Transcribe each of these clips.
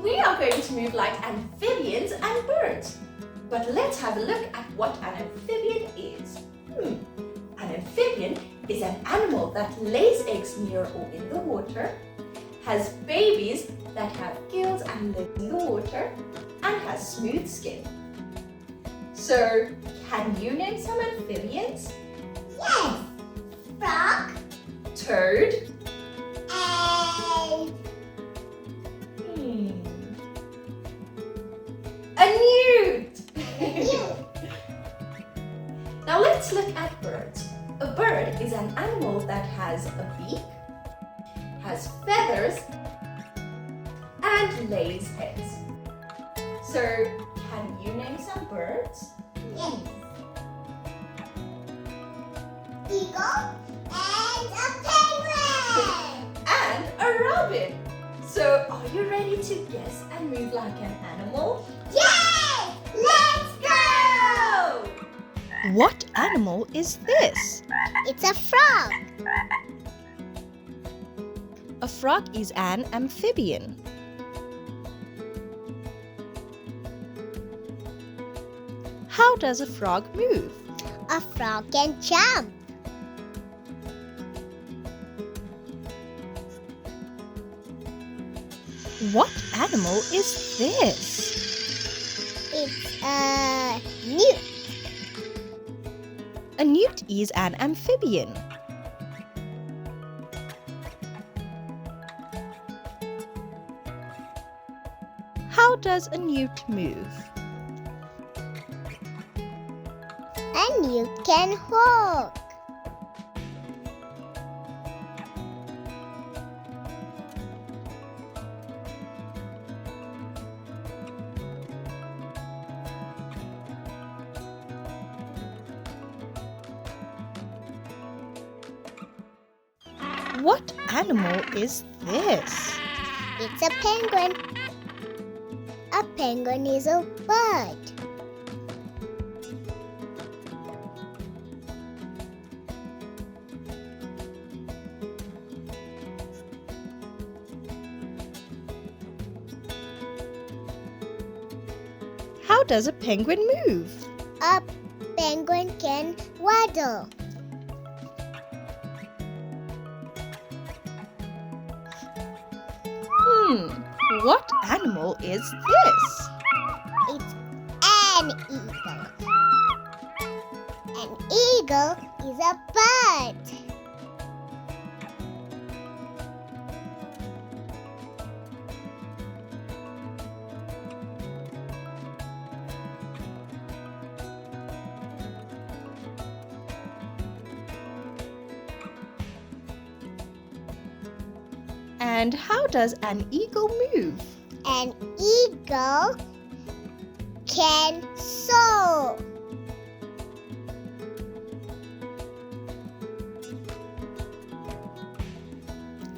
We are going to move like amphibians and birds. But let's have a look at what an amphibian is. An amphibian is an animal that lays eggs near or in the water, has babies that have gills and live in the water, and has smooth skin. So, can you name some amphibians? Yes! Frog. Toad. And A newt. newt. Now let's look at birds. A bird is an animal that has a beak, has feathers, and lays eggs. So, can you name some birds? Yes. Eagle and a penguin. And a robin. So, are you ready to guess and move like an animal? Yes! Let's go! What animal is this? It's a frog. A frog is an amphibian. How does a frog move? A frog can jump. What animal is this? It's a newt. A newt is an amphibian. How does a newt move? A newt can walk. What animal is this? It's a penguin. A penguin is a bird. How does a penguin move? A penguin can waddle. What animal is this? It's an eagle. An eagle is a bird. And how does an eagle move? An eagle can soar.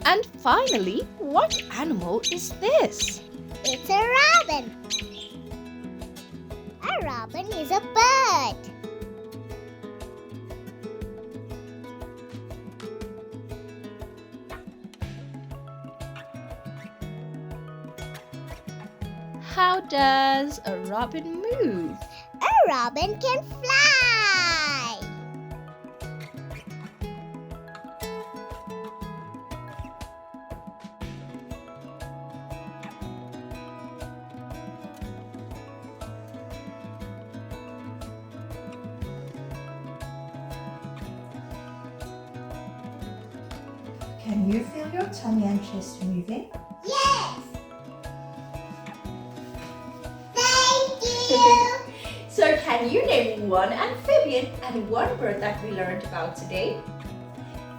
And finally, what animal is this? It's a robin. A robin is a bird. How does a robin move? A robin can fly. Can you feel your tummy and chest moving? Yes. Thank you. So, can you name one amphibian and one bird that we learned about today?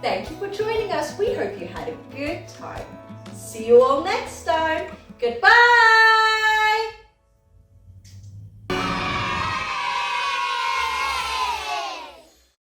Thank you for joining us. We hope you had a good time. See you all next time. Goodbye.